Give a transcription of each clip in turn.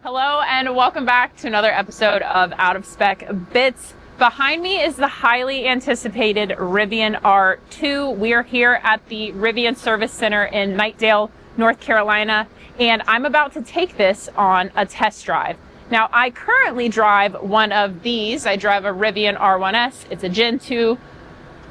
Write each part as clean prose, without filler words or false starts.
Hello and welcome back to another episode of Out of Spec Bits. Behind me is the highly anticipated Rivian R2. We are here at the Rivian Service Center in Knightdale, North Carolina, and I'm about to take this on a test drive. Now, I currently drive one of these. I drive a Rivian R1S. It's a Gen 2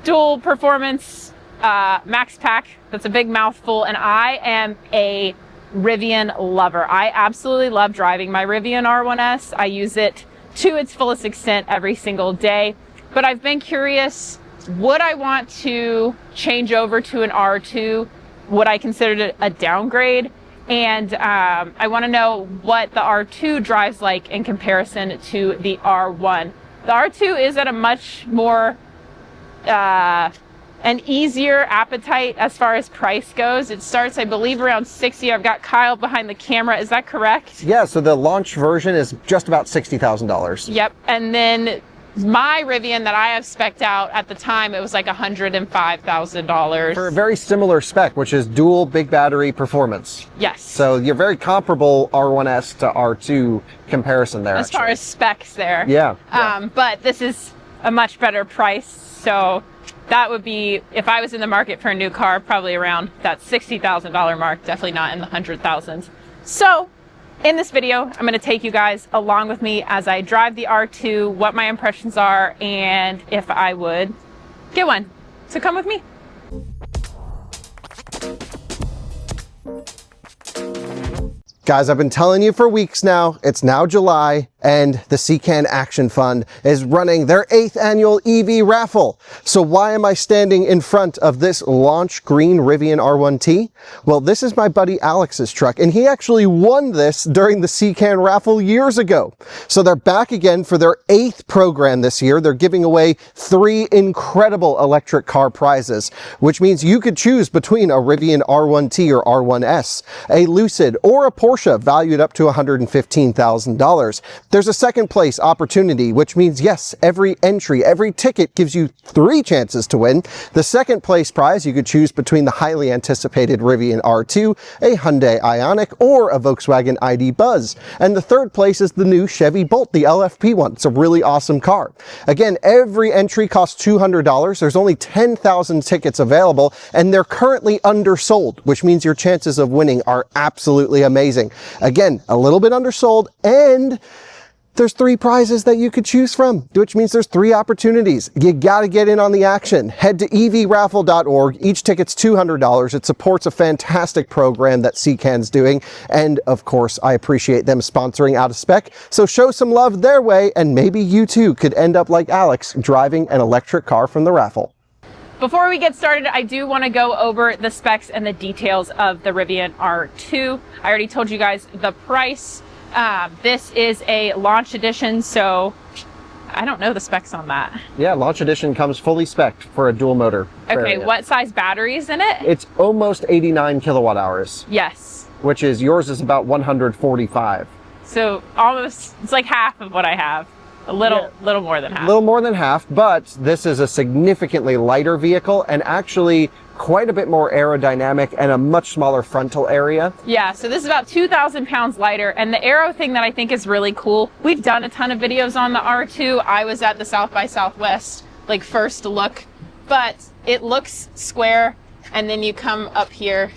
dual performance max pack. That's a big mouthful, and I am a Rivian lover. I absolutely love driving my Rivian R1S. I use it to its fullest extent every single day, but I've been curious, would I want to change over to an R2? Would I consider it a downgrade? And I want to know what the R2 drives like in comparison to the R1. The R2 is at a much more an easier appetite as far as price goes. It starts, I believe, around 60. I've got Kyle behind the camera. Is that correct? Yeah, so the launch version is just about $60,000. Yep. And then my Rivian that I have spec'd out at the time, it was like $105,000. For a very similar spec, which is dual big battery performance. Yes. So you're very comparable R1S to R2 comparison there. As far as specs there. Yeah. But this is a much better price. So that would be, if I was in the market for a new car, probably around that $60,000 mark, definitely not in the 100,000s. So in this video, I'm going to take you guys along with me as I drive the R2, what my impressions are, and if I would get one. So come with me. Guys, I've been telling you for weeks now, it's now July, and the CCAN Action Fund is running their 8th annual EV raffle. So why am I standing in front of this launch green Rivian R1T? Well, this is my buddy Alex's truck, and he actually won this during the CCAN raffle years ago. So they're back again for their 8th program this year. They're giving away 3 incredible electric car prizes, which means you could choose between a Rivian R1T or R1S, a Lucid, or a Porsche valued up to $115,000. There's a second place opportunity, which means yes, every entry, every ticket gives you 3 chances to win. The second place prize, you could choose between the highly anticipated Rivian R2, a Hyundai Ioniq, or a Volkswagen ID Buzz. And the third place is the new Chevy Bolt, the LFP one. It's a really awesome car. Again, every entry costs $200. There's only 10,000 tickets available, and they're currently undersold, which means your chances of winning are absolutely amazing. Again, a little bit undersold, and there's 3 prizes that you could choose from, which means there's 3 opportunities. You gotta get in on the action. Head to evraffle.org. Each ticket's $200. It supports a fantastic program that CCAN's doing. And of course, I appreciate them sponsoring Out of Spec. So show some love their way, and maybe you too could end up like Alex, driving an electric car from the raffle. Before we get started, I do want to go over the specs and the details of the Rivian R2. I already told you guys the price. This is a launch edition, so I don't know the specs on that. Yeah, launch edition comes fully spec'd for a dual motor. Okay, variant. what size battery is in it? It's almost 89 kilowatt hours. Yes. Which is, yours is about 145. So almost, it's like half of what I have. A little more than half. A little more than half, but this is a significantly lighter vehicle and actually quite a bit more aerodynamic and a much smaller frontal area. Yeah, so this is about 2,000 pounds lighter. And the aero thing that I think is really cool, we've done a ton of videos on the R2. I was at the South by Southwest, like first look, but it looks square. And then you come up here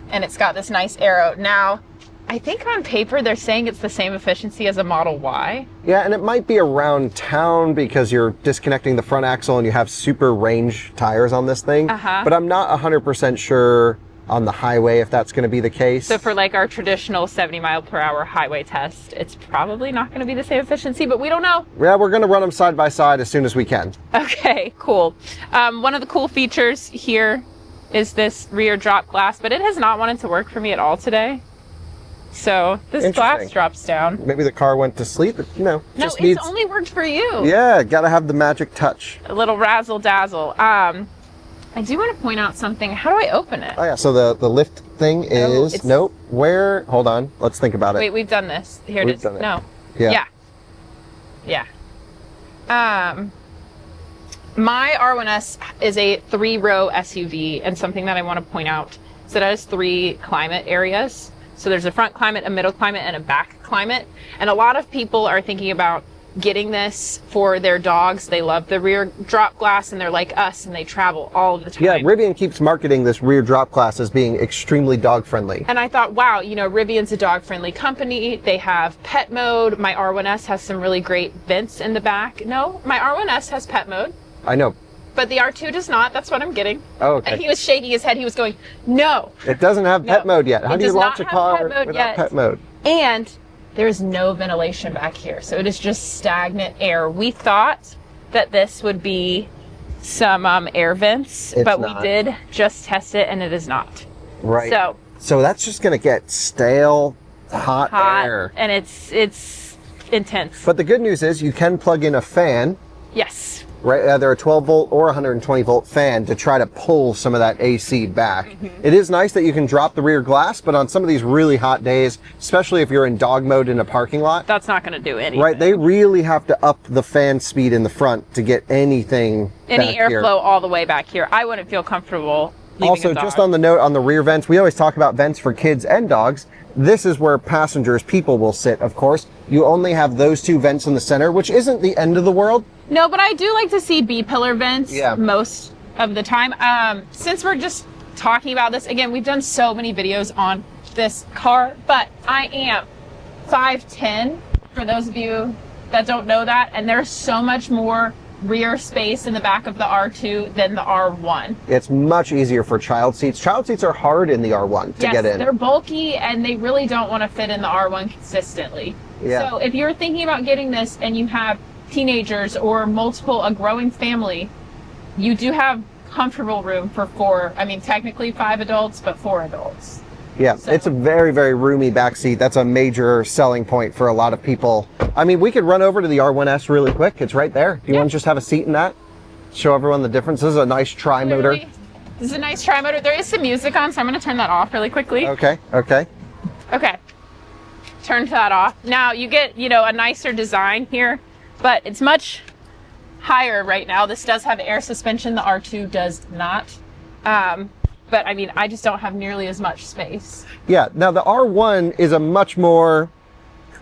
and it's got this nice aero. Now, I think on paper they're saying it's the same efficiency as a Model Y. Yeah, and it might be around town because you're disconnecting the front axle and you have super range tires on this thing. But I'm not 100% sure on the highway if that's going to be the case. So for like our traditional 70 mile per hour highway test, it's probably not going to be the same efficiency, but we don't know. Yeah, we're going to run them side by side as soon as we can. Okay, cool. One of the cool features here is this rear drop glass, but it has not wanted to work for me at all today. So this glass drops down. Maybe the car went to sleep, but no, just it's only worked for you. Yeah, gotta have the magic touch. A little razzle dazzle. I do want to point out something. How do I open it? Oh yeah, so the lift thing is, nope, hold on, let's think about it. Wait, we've done this. Here it is. Done it. No. Yeah. My R1S is a 3-row SUV, and something that I want to point out is that it has 3 climate areas. So there's a front climate, a middle climate, and a back climate. And a lot of people are thinking about getting this for their dogs. They love the rear drop glass, and they're like us, and they travel all the time. Yeah, Rivian keeps marketing this rear drop glass as being extremely dog friendly. And I thought, wow, you know, Rivian's a dog friendly company. They have pet mode. My R1S has some really great vents in the back. No, my R1S has pet mode. I know. But the R2 does not. That's what I'm getting. Oh, okay. And he was shaking his head. He was going, no. It doesn't have pet mode yet. How do you launch a car without pet mode? And there is no ventilation back here. So it is just stagnant air. We thought that this would be some air vents, but we did just test it, and it is not. Right. So that's just going to get stale, hot air. And it's intense. But the good news is you can plug in a fan. Yes. Right, either a 12 volt or 120 volt fan to try to pull some of that AC back. It is nice that you can drop the rear glass, but on some of these really hot days, especially if you're in dog mode in a parking lot, that's not going to do anything. Right, they really have to up the fan speed in the front to get any airflow all the way back here. I wouldn't feel comfortable leaving Also, a dog. just on the note on the rear vents, we always talk about vents for kids and dogs. This is where passengers, people will sit, of course. You only have those two vents in the center, which isn't the end of the world. No, but I do like to see B-pillar vents most of the time. Since we're just talking about this, again, we've done so many videos on this car, but I am 5'10", for those of you that don't know that, and there's so much more rear space in the back of the R2 than the R1. It's much easier for child seats. Child seats are hard in the R1 to get in. They're bulky, and they really don't want to fit in the R1 consistently. Yeah. So if you're thinking about getting this and you have teenagers or a growing family, you do have comfortable room for technically 5 adults, but 4 adults. Yeah, so it's a very, very roomy back seat. That's a major selling point for a lot of people. I mean, we could run over to the R1S really quick. It's right there. Do you want to just have a seat in that? Show everyone the difference. This is a nice tri-motor. This is a nice tri-motor. There is some music on, so I'm going to turn that off really quickly. Okay. Turn that off. Now you get, a nicer design here, but it's much higher right now. This does have air suspension. The R2 does not. But I just don't have nearly as much space. Yeah, now the R1 is a much more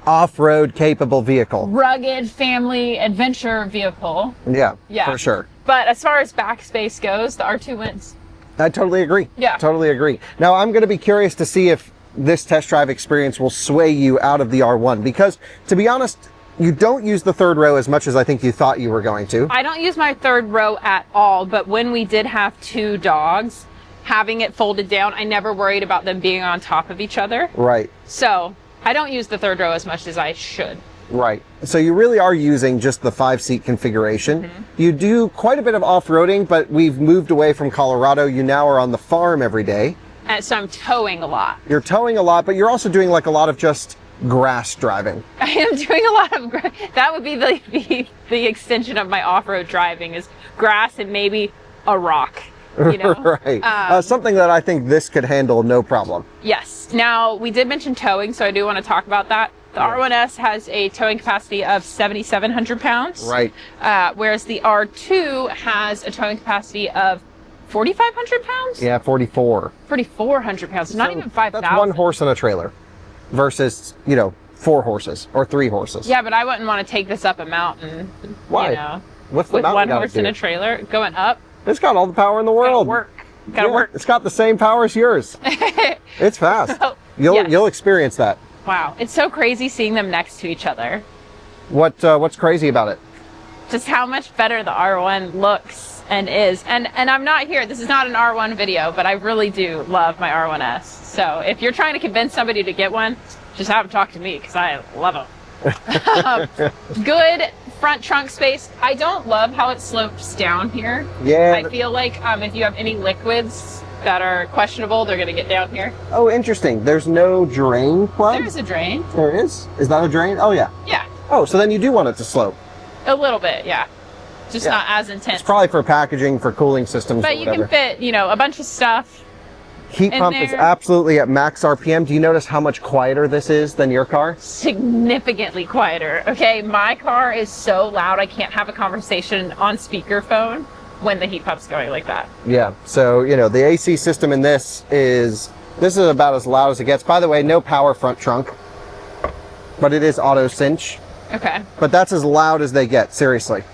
off-road capable vehicle. Rugged family adventure vehicle. Yeah, for sure. But as far as back space goes, the R2 wins. I totally agree. Yeah. Totally agree. Now I'm going to be curious to see if this test drive experience will sway you out of the R1, because to be honest, you don't use the third row as much as I think you thought you were going to. I don't use my third row at all, but when we did have 2 dogs, having it folded down, I never worried about them being on top of each other. Right. So I don't use the third row as much as I should. Right. So you really are using just the 5-seat configuration. You do quite a bit of off-roading, but we've moved away from Colorado. You now are on the farm every day. And so I'm towing a lot. You're towing a lot, but you're also doing like a lot of just grass driving. I am doing a lot of grass. That would be the extension of my off-road driving, is grass and maybe a rock. Right. Something that I think this could handle no problem. Yes. Now, we did mention towing, so I do want to talk about that. The R1S has a towing capacity of 7,700 pounds. Right. Whereas the R2 has a towing capacity of 4,500 pounds? Yeah, 44. 4,400 pounds, not even 5,000. That's 1 horse and a trailer versus, 4 horses or 3 horses. Yeah, but I wouldn't want to take this up a mountain. Why? With 1 horse and a trailer going up. It's got all the power in the world. Gotta work. It's got the same power as yours. It's fast. You'll experience that. Wow, it's so crazy seeing them next to each other. What's crazy about it? Just how much better the R1 looks and is. And I'm not here. This is not an R1 video, but I really do love my R1S. So if you're trying to convince somebody to get one, just have them talk to me, because I love them. Good front trunk space. I don't love how it slopes down here. Yeah. I feel like if you have any liquids that are questionable, they're going to get down here. Oh, interesting. There's no drain plug? There's a drain. There is? Is that a drain? Oh, yeah. Yeah. Oh, so then you do want it to slope. A little bit, yeah. Just not as intense. It's probably for packaging, for cooling systems. But you can fit, a bunch of stuff. Heat pump is absolutely at max RPM. Do you notice how much quieter this is than your car? Significantly quieter. Okay, my car is so loud I can't have a conversation on speakerphone when the heat pump's going like that. Yeah, so, the AC system in this is This is about as loud as it gets. By the way, no power front trunk, but it is auto cinch. Okay. But that's as loud as they get, seriously.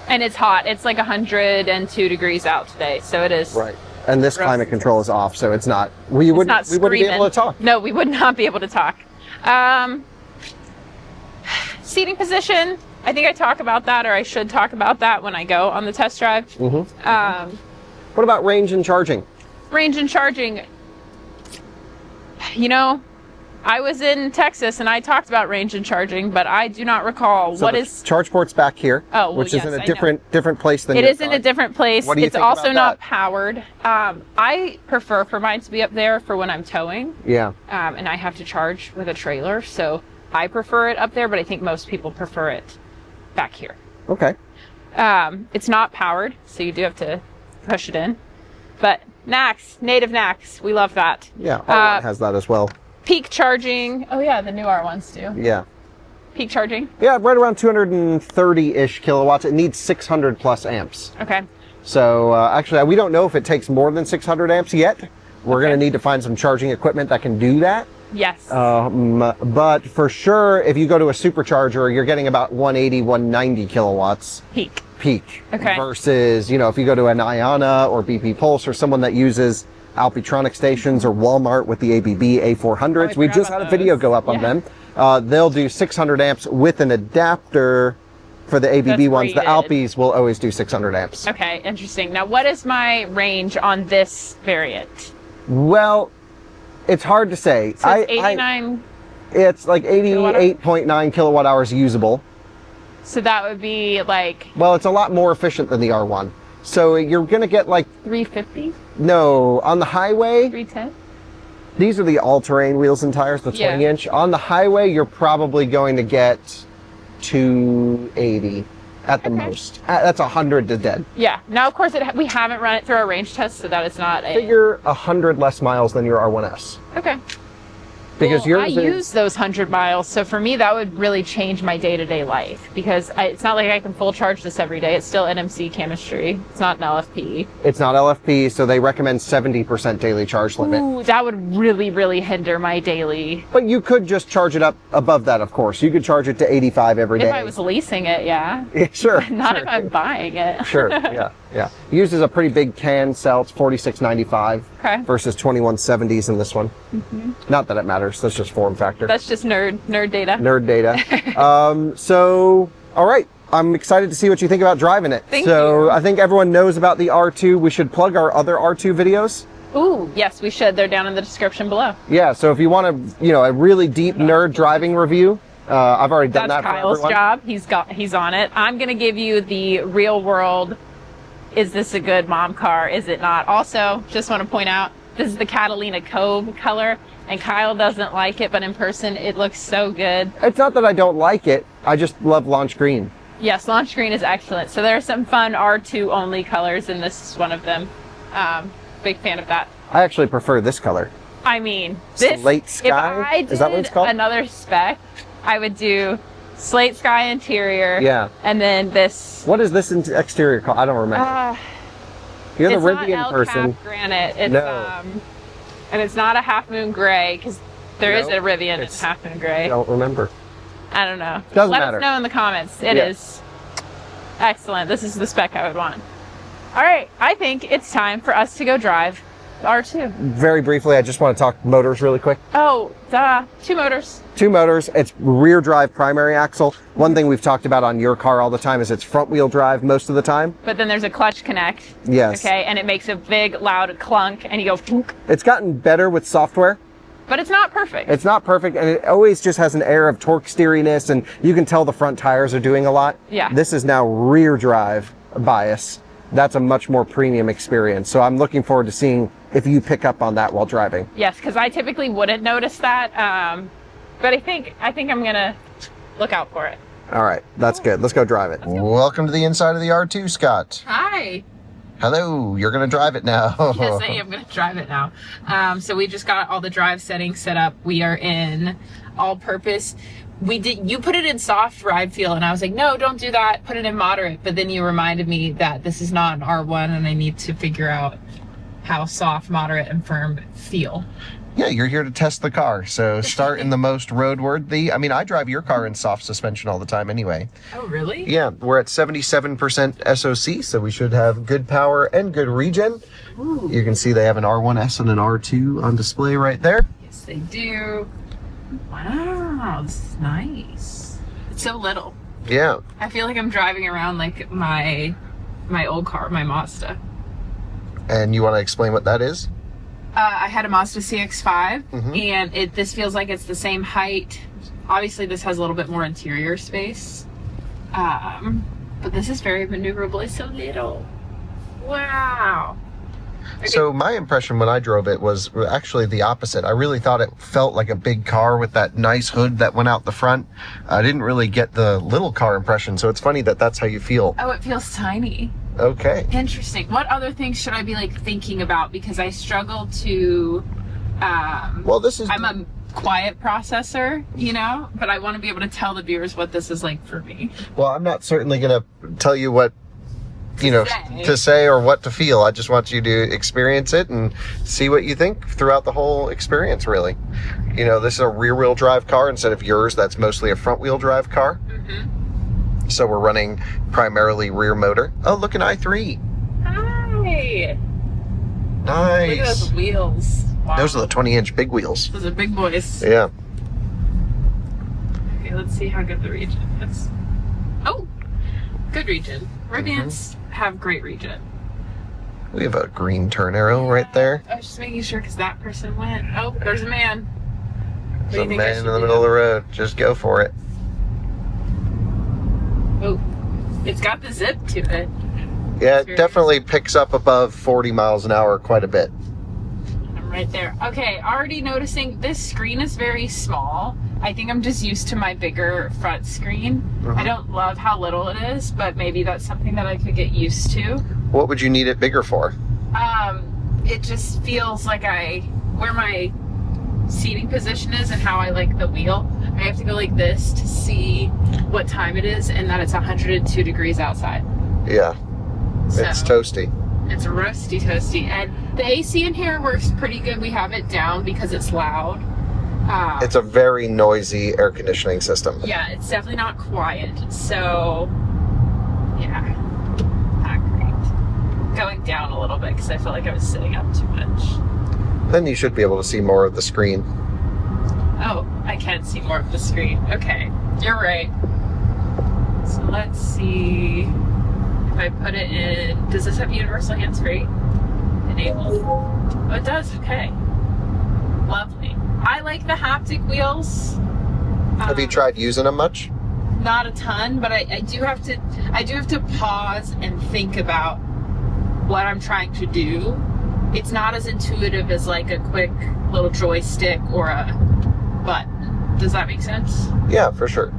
And it's hot. It's like 102 degrees out today, so it is. Right. And this climate control is off, so it's not. We wouldn't be able to talk. No, we would not be able to talk. Seating position. I think I talk about that, or I should talk about that when I go on the test drive. Mm-hmm. What about range and charging? Range and charging. You know, I was in Texas and I talked about range and charging, but I do not recall so charge port's back here. Oh, well, which yes, is in a different place than it your is in car. a different place. What do you It's think also about not that? powered. I prefer for mine to be up there for when I'm towing. Yeah. And I have to charge with a trailer, so I prefer it up there, but I think most people prefer it back here. Okay. It's not powered, so you do have to push it in. But NACS, native NACS, we love that. Yeah, R1 has that as well. Peak charging. Oh yeah, the new R1s do. Yeah. Peak charging. Yeah, right around 230-ish kilowatts. It needs 600 plus amps. Okay. So actually, we don't know if it takes more than 600 amps yet. We're going to need to find some charging equipment that can do that. Yes. But for sure, if you go to a supercharger, you're getting about 180, 190 kilowatts. Peak. Okay. Versus, you know, if you go to an Iona or BP Pulse or someone that uses Alpitronic stations or Walmart with the ABB A400s, we just had a video go up on them. They'll do 600 amps with an adapter for the ABB ones. The Alpis will always do 600 amps. Okay, interesting. Now, what is my range on this variant? Well, it's hard to say. So it's 89. It's like 88.9 kilowatt hours usable. So that would be like... Well, it's a lot more efficient than the R1. So you're going to get like... 350? No, on the highway... 310? These are the all-terrain wheels and tires, the 20-inch. On the highway, you're probably going to get 280 at the most. That's 100 to dead. Yeah. Now, of course, we haven't run it through our range test, so that is not a... Figure 100 less miles than your R1S. Okay. Because I use those 100 miles, so for me that would really change my day-to-day life, because it's not like I can full charge this every day. It's still NMC chemistry. It's not an LFP. It's not LFP, so they recommend 70% daily charge limit. Ooh, that would really, really hinder my daily. But you could just charge it up above that, of course. You could charge it to 85 every day. If I was leasing it, yeah. Sure. Not if I'm buying it. Sure, yeah. It uses a pretty big can cell. It's 4695 versus 2170s in this one. Not that it matters. That's just form factor. That's just nerd data. Nerd data. So, all right. I'm excited to see what you think about driving it. Thank you. I think everyone knows about the R2. We should plug our other R2 videos. Ooh, yes, we should. They're down in the description below. Yeah, so if you want a really deep nerd driving review, I've already done that for everyone. That's Kyle's job. He's on it. I'm going to give you the real world. Is this a good mom car? Is it not? Also, just want to point out, this is the Catalina Cove color, and Kyle doesn't like it, but in person, it looks so good. It's not that I don't like it. I just love launch green. Yes, launch green is excellent. So there are some fun R2 only colors, and this is one of them. Big fan of that. I actually prefer this color. I mean, this, Slate sky? If I is that what it's called? Another spec, I would do slate sky interior. Yeah. And then this. What is this exterior called? I don't remember. You're the Rivian person. It's not granite. It's, no. And it's not a half moon gray, because there is a Rivian that's half moon gray. I don't remember. I don't know. Doesn't Let matter. us know in the comments. It is excellent. This is the spec I would want. All right, I think it's time for us to go drive the R2. Very briefly, I just want to talk motors really quick. Oh, duh. 2 motors. 2 motors. It's rear drive primary axle. One thing we've talked about on your car all the time is it's front wheel drive most of the time. But then there's a clutch connect. Yes. Okay, and it makes a big, loud clunk, and you go punk. It's gotten better with software. But it's not perfect. It's not perfect, and it always just has an air of torque steeriness, and you can tell the front tires are doing a lot. Yeah. This is now rear drive bias. That's a much more premium experience. So I'm looking forward to seeing if you pick up on that while driving. Yes, because I typically wouldn't notice that. But I think I'm gonna look out for it. All right, that's good. Let's go drive it. Welcome to the inside of the R2, Scott. Hi. Hello, you're gonna drive it now. Yes, I am gonna drive it now. So we just got all the drive settings set up. We are in all-purpose. You put it in soft ride feel, and I was like, no, don't do that. Put it in moderate. But then you reminded me that this is not an R1, and I need to figure out how soft, moderate, and firm feel. Yeah, you're here to test the car. So start in the most roadworthy. I mean, I drive your car in soft suspension all the time anyway. Oh, really? Yeah, we're at 77% SOC, so we should have good power and good regen. Ooh. You can see they have an R1S and an R2 on display right there. Yes, they do. Wow, this is nice. It's so little. Yeah. I feel like I'm driving around like my old car, my Mazda. And you want to explain what that is? I had a Mazda CX-5, and this feels like it's the same height. Obviously, this has a little bit more interior space, but this is very maneuverable. It's so little. Wow. Okay. So my impression when I drove it was actually the opposite. I really thought it felt like a big car with that nice hood that went out the front. I didn't really get the little car impression, so it's funny that that's how you feel. Oh, it feels tiny. Okay. Interesting. What other things should I be like thinking about? Because I struggle to. Well, this is. I'm a quiet processor, you know, but I want to be able to tell the viewers what this is like for me. Well, I'm not certainly going to tell you what, to say or what to feel. I just want you to experience it and see what you think throughout the whole experience, really. You know, this is a rear-wheel drive car instead of yours. That's mostly a front-wheel drive car. So we're running primarily rear motor. Oh, look, an i3. Hi. Nice. Look at those wheels. Wow. Those are the 20-inch big wheels. Those are big boys. Yeah. Okay, let's see how good the regen is. Oh, good regen. Rivians have great regen. We have a green turn arrow right there. I was just making sure because that person went. Oh, there's a man. There's a man in the middle of the road. Just go for it. Oh, it's got the zip to it. Yeah, it definitely picks up above 40 miles an hour quite a bit. I'm right there. Okay, already noticing this screen is very small. I think I'm just used to my bigger front screen. I don't love how little it is, but maybe that's something that I could get used to. What would you need it bigger for? It just feels like where my seating position is and how I like the wheel. I have to go like this to see what time it is and that it's 102 degrees outside. Yeah, So, it's toasty. It's roasty toasty. And the AC in here works pretty good. We have it down because it's loud. It's a very noisy air conditioning system. Yeah, it's definitely not quiet. So, yeah, not great. Going down a little bit because I feel like I was sitting up too much. Then you should be able to see more of the screen. Oh, I can see more of the screen. Okay, you're right. So let's see if I put it in. Does this have universal hands-free? Enabled. Oh, it does. Okay. Lovely. I like the haptic wheels. Have you tried using them much? Not a ton, but I do have to pause and think about what I'm trying to do. It's not as intuitive as like a quick little joystick or a button. Does that make sense? Yeah, for sure.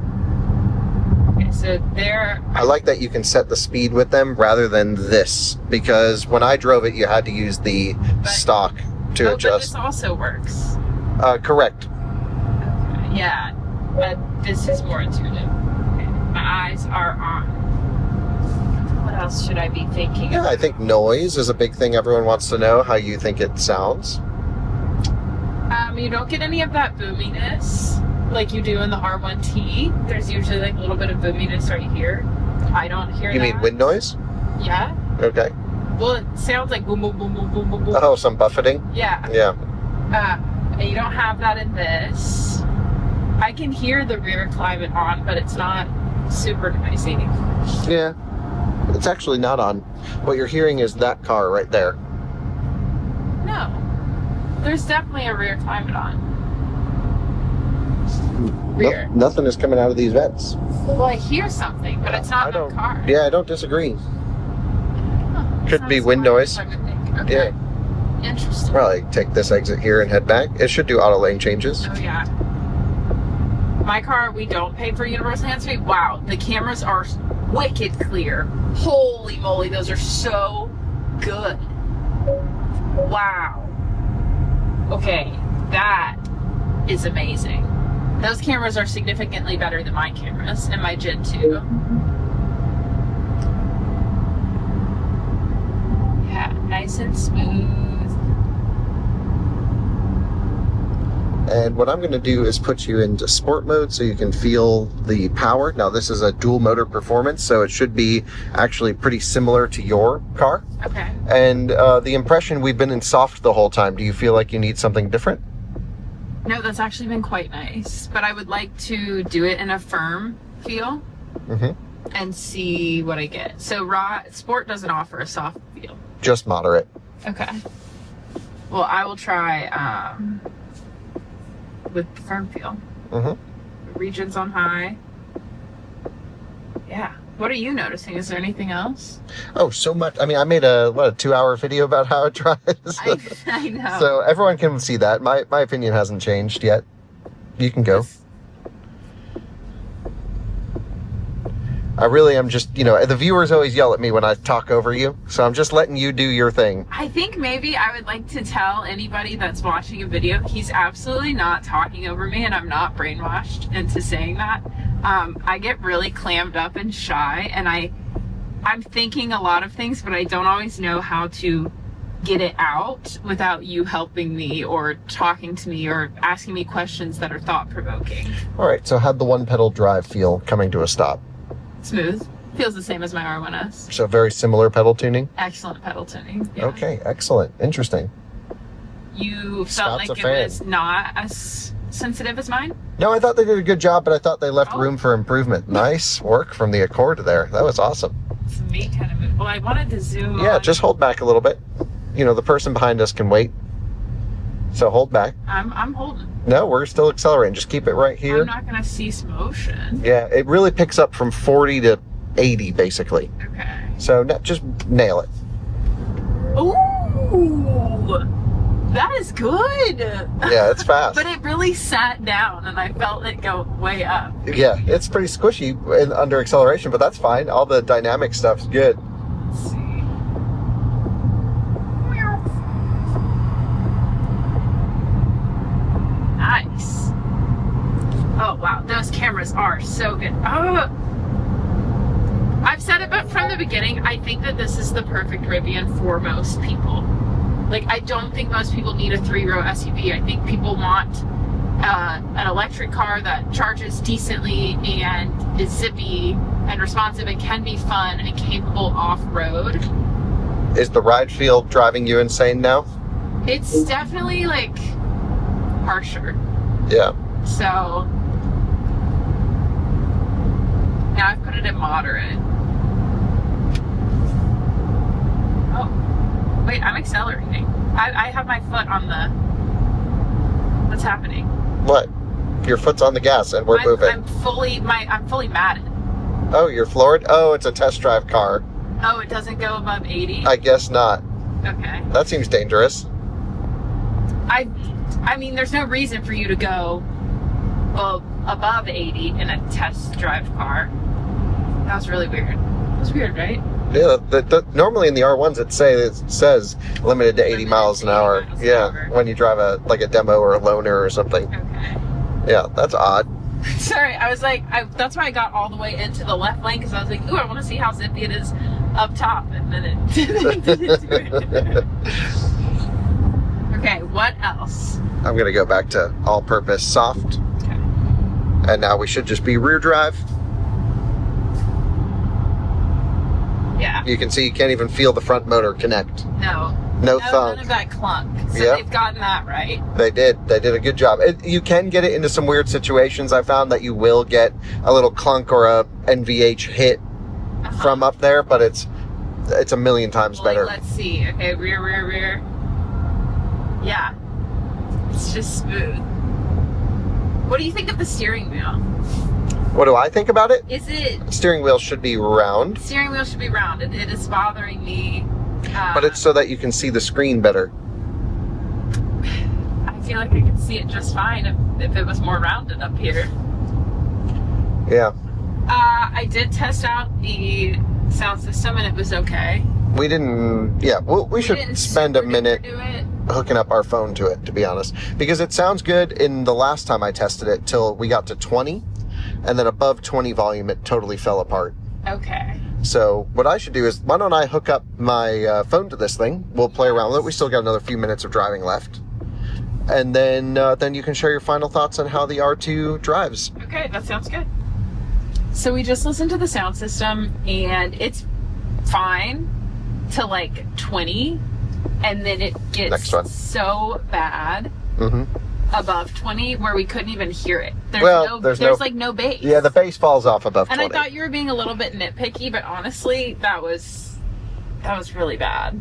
Okay, so there. I like that you can set the speed with them rather than this, because when I drove it, you had to use the stock to adjust. But this also works. Correct. Okay, yeah, but this is more intuitive. Okay, my eyes are on. What else should I be thinking? Yeah, I think noise is a big thing everyone wants to know, how you think it sounds. You don't get any of that boominess like you do in the R1T. There's usually like a little bit of boominess right here. I don't hear that. You mean wind noise? Yeah. Okay. Well, it sounds like boom, boom, boom, boom, boom, boom, boom. Oh, some buffeting? Yeah. Yeah. And you don't have that in this. I can hear the rear climate on, but it's not super noisy. Yeah. It's actually not on. What you're hearing is that car right there. No. There's definitely a rear climate on. Rear. Nothing is coming out of these vents. Well, I hear something, but it's not in the car. Yeah, I don't disagree. Huh, Could not be as wind quiet noise. as I would think. Okay. Yeah. Interesting. Probably take this exit here and head back. It should do auto lane changes. Oh, yeah. My car, we don't pay for universal hands-free. Wow, the cameras are wicked clear. Holy moly, those are so good. Wow. Okay, that is amazing. Those cameras are significantly better than my cameras and my Gen 2. Yeah, nice and smooth. And what I'm going to do is put you into sport mode so you can feel the power. Now this is a dual motor performance, so it should be actually pretty similar to your car. Okay. And the impression, we've been in soft the whole time. Do you feel like you need something different? No, that's actually been quite nice. But I would like to do it in a firm feel and see what I get. So Sport doesn't offer a soft feel. Just moderate. Okay. Well, I will try with the firm feel. Regions on high. Yeah. What are you noticing? Is there anything else? Oh, so much. I mean, I made a 2-hour video about how it drives. I know. So everyone can see that. My opinion hasn't changed yet. You can go. I really am just, the viewers always yell at me when I talk over you, so I'm just letting you do your thing. I think maybe I would like to tell anybody that's watching a video, he's absolutely not talking over me, and I'm not brainwashed into saying that. I get really clammed up and shy, and I'm thinking a lot of things, but I don't always know how to get it out without you helping me or talking to me or asking me questions that are thought-provoking. All right, so how'd the one-pedal drive feel coming to a stop? Smooth. Feels the same as my R1S. So very similar pedal tuning? Excellent pedal tuning. Yeah. Okay, excellent. Interesting. You felt Scott's like a fan. it was not as sensitive as mine? No, I thought they did a good job, but I thought they left room for improvement. Nice work from the Accord there. That was awesome. It's a me kind of move. Well, I wanted to zoom Yeah, on. just hold back a little bit. The person behind us can wait. So hold back. I'm holding. No, we're still accelerating. Just keep it right here. I'm not going to cease motion. Yeah, it really picks up from 40 to 80, basically. Okay. So just nail it. Ooh! That is good! Yeah, it's fast. But it really sat down, and I felt it go way up. Yeah, it's pretty squishy under acceleration, but that's fine. All the dynamic stuff's good. Let's see. Nice. Oh, wow. Those cameras are so good. Oh! I've said it, but from the beginning, I think that this is the perfect Rivian for most people. Like, I don't think most people need a 3-row SUV. I think people want an electric car that charges decently and is zippy and responsive and can be fun and capable off-road. Is the ride feel driving you insane now? It's definitely, like, harsher. Yeah. So, now I've put it in moderate. Oh, wait, I'm accelerating. I have my foot on the... What's happening? What? Your foot's on the gas and we're moving. I'm fully matted. Oh, you're floored? Oh, it's a test drive car. Oh, it doesn't go above 80? I guess not. Okay. That seems dangerous. I mean, there's no reason for you to go above 80 in a test drive car. That was really weird. That was weird, right? Yeah, normally in the R1s it says limited to 80 miles an hour. Yeah, when you drive a demo or a loaner or something. Okay. Yeah, that's odd. Sorry, I was like, that's why I got all the way into the left lane, because I was like, ooh, I want to see how zippy it is up top, and then it didn't do it. Okay, what else? I'm going to go back to all-purpose soft. Okay. And now we should just be rear drive. Yeah. You can see you can't even feel the front motor connect. No thunk. None of that clunk. So Yep. they've gotten that right. They did a good job. You can get it into some weird situations. I found that you will get a little clunk or a NVH hit from up there, but it's a million times better. Let's see. Okay, rear. Yeah. It's just smooth. What do you think of the steering wheel? What do I think about it? Is it... Steering wheel should be round. Steering wheel should be round. It is bothering me. But it's so that you can see the screen better. I feel like I could see it just fine if it was more rounded up here. Yeah. I did test out the sound system and it was okay. We didn't... Yeah, we should spend a minute do it. hooking up our phone to it, to be honest. Because it sounds good in the last time I tested it till we got to 20. And then above 20 volume, it totally fell apart. Okay. So what I should do is, why don't I hook up my phone to this thing? We'll play around with it. We still got another few minutes of driving left. and then you can share your final thoughts on how the R2 drives. Okay, that sounds good. So we just listened to the sound system, and it's fine to like 20, and then it gets so bad above 20 where we couldn't even hear it. There's like no bass. Yeah, the bass falls off above 20. And I thought you were being a little bit nitpicky, but honestly, that was really bad.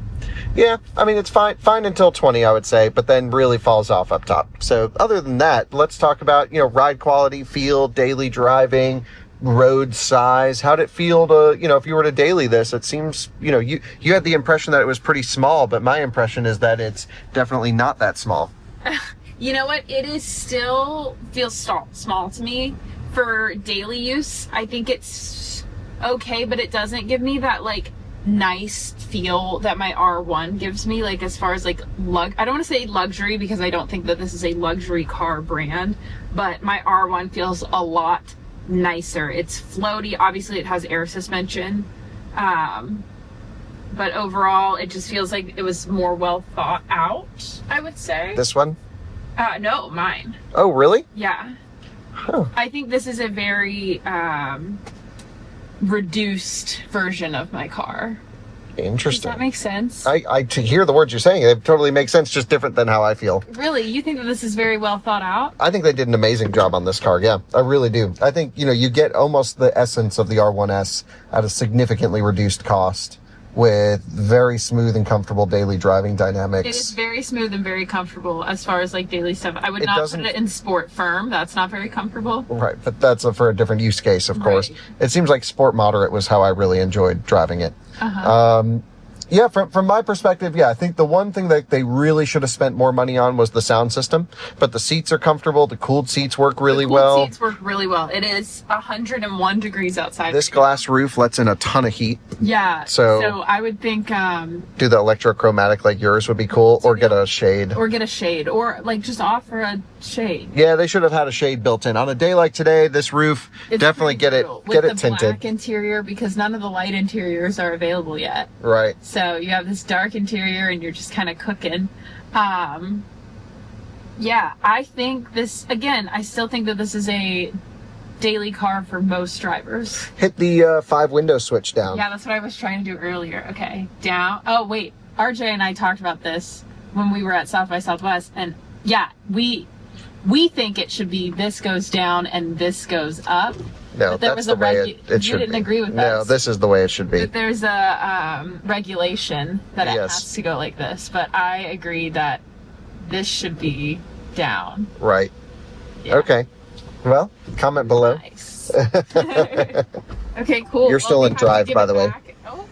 Yeah, I mean, it's fine until 20, I would say, but then really falls off up top. So other than that, let's talk about, ride quality, feel, daily driving, road size. How'd it feel to, if you were to daily this? It seems, you had the impression that it was pretty small, but my impression is that it's definitely not that small. You know what? It is still feels small to me for daily use. I think it's okay, but it doesn't give me that like nice feel that my R1 gives me, like as far as like I don't want to say luxury because I don't think that this is a luxury car brand, but my R1 feels a lot nicer. It's floaty. Obviously it has air suspension, but overall it just feels like it was more well thought out, I would say. This one? No, mine. Oh, really? Yeah. Huh. I think this is a very reduced version of my car. Interesting. Does that make sense? To hear the words you're saying, it totally makes sense, just different than how I feel. Really? You think that this is very well thought out? I think they did an amazing job on this car, yeah. I really do. I think, you get almost the essence of the R1S at a significantly reduced cost with very smooth and comfortable daily driving dynamics. It is very smooth and very comfortable as far as like daily stuff. I would not put it in sport firm. That's not very comfortable. Right, but that's for a different use case, of course. It seems like sport moderate was how I really enjoyed driving it. Yeah, from my perspective, yeah, I think the one thing that they really should have spent more money on was the sound system. But the seats are comfortable. The cooled seats work really well. The seats work really well. It is 101 degrees outside. This glass roof lets in a ton of heat. Yeah. So I would think... do the electrochromatic like yours would be cool, or get a shade. Or get a shade, or like just offer a shade. Yeah, they should have had a shade built in. On a day like today, this roof, definitely get it tinted. With the black interior, because none of the light interiors are available yet. Right. So you have this dark interior and you're just kind of cooking. Yeah, I think this, again, I still think that this is a daily car for most drivers. Hit the 5-window switch down. Yeah, that's what I was trying to do earlier. Okay, down. Oh, wait. RJ and I talked about this when we were at South by Southwest. And yeah, we think it should be this goes down and this goes up. No, that's the way it should be. You didn't agree with that. No, this is the way it should be. But there's a regulation that it has to go like this. But I agree that this should be down. Right. Yeah. Okay. Well, comment below. Nice. Okay, cool. You're still in drive, by the way. Oh.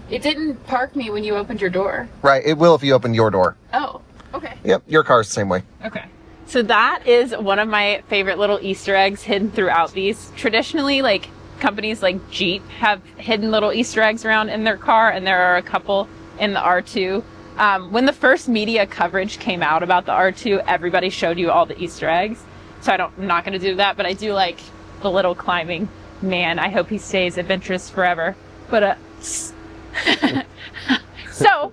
It didn't park me when you opened your door. Right, it will if you open your door. Oh, okay. Yep, your car's the same way. Okay. So that is one of my favorite little Easter eggs hidden throughout these. Traditionally, like companies like Jeep have hidden little Easter eggs around in their car, and there are a couple in the R2. When the first media coverage came out about the R2, everybody showed you all the Easter eggs. So I'm not going to do that, but I do like the little climbing man. I hope he stays adventurous forever. But so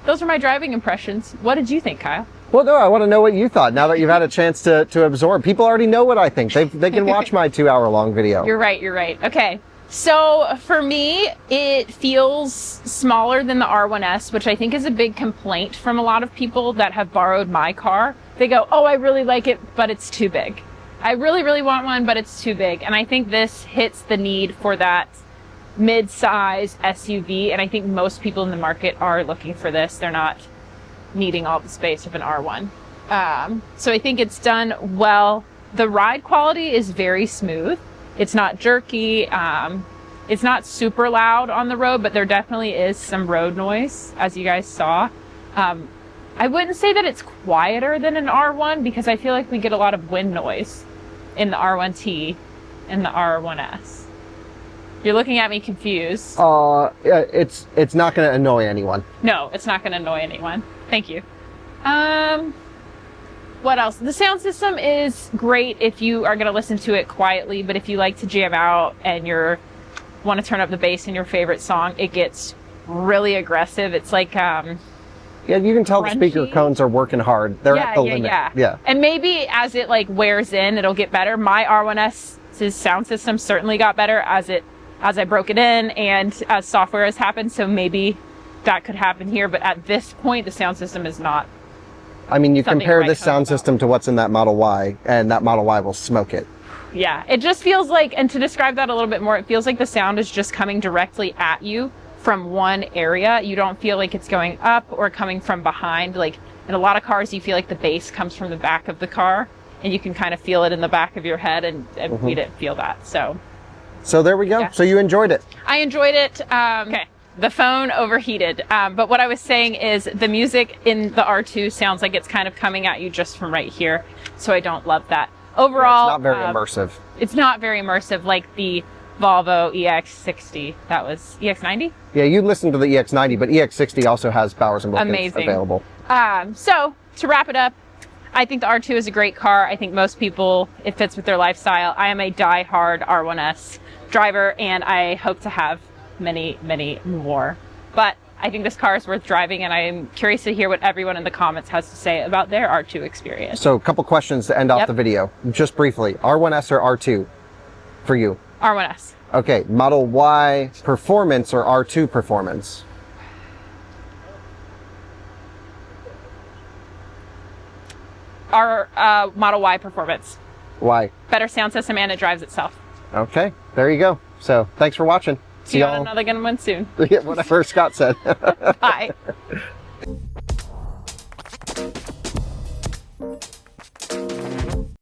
those are my driving impressions. What did you think, Kyle? Well, no, I want to know what you thought now that you've had a chance to absorb. People already know what I think. They can watch my 2-hour-long video. You're right. Okay. So for me, it feels smaller than the R1S, which I think is a big complaint from a lot of people that have borrowed my car. They go, oh, I really like it, but it's too big. I really, really want one, but it's too big. And I think this hits the need for that mid-size SUV. And I think most people in the market are looking for this. They're not needing all the space of an R1. So I think it's done well. The ride quality is very smooth. It's not jerky. It's not super loud on the road, but there definitely is some road noise, as you guys saw. I wouldn't say that it's quieter than an R1 because I feel like we get a lot of wind noise in the R1T and the R1S. You're looking at me confused. It's not going to annoy anyone. No, it's not going to annoy anyone. Thank you. What else? The sound system is great if you are going to listen to it quietly, but if you like to jam out and want to turn up the bass in your favorite song, it gets really aggressive. It's like Yeah, you can tell the speaker crunchy. cones are working hard. They're at the limit. Yeah. And maybe as it like wears in, it'll get better. My R1S's sound system certainly got better as I broke it in and as software has happened. So maybe that could happen here. But at this point, the sound system is not. I mean, you compare right this sound system to what's in that Model Y, and that Model Y will smoke it. Yeah, it just feels like, and to describe that a little bit more, it feels like the sound is just coming directly at you from one area. You don't feel like it's going up or coming from behind. Like in a lot of cars, you feel like the bass comes from the back of the car, and you can kind of feel it in the back of your head, and we didn't feel that. So there we go. Yeah. So you enjoyed it. I enjoyed it. Okay. The phone overheated. But what I was saying is the music in the R2 sounds like it's kind of coming at you just from right here. So I don't love that. Overall, it's not very immersive. It's not very immersive like the Volvo EX60. That was EX90? Yeah, you listened to the EX90, but EX60 also has Bowers & Wilkins Amazing. available. So to wrap it up, I think the R2 is a great car. I think most people, it fits with their lifestyle. I am a die-hard R1S driver, and I hope to have many, many more. But I think this car is worth driving, and I am curious to hear what everyone in the comments has to say about their R2 experience. So a couple questions to end off the video. Just briefly, R1S or R2 for you? R1S. Okay, Model Y performance or R2 performance? Our Model Y performance. Why? Better sound system, and it drives itself. Okay, there you go. So thanks for watching. See you on another good one soon. Whatever Scott said. Bye.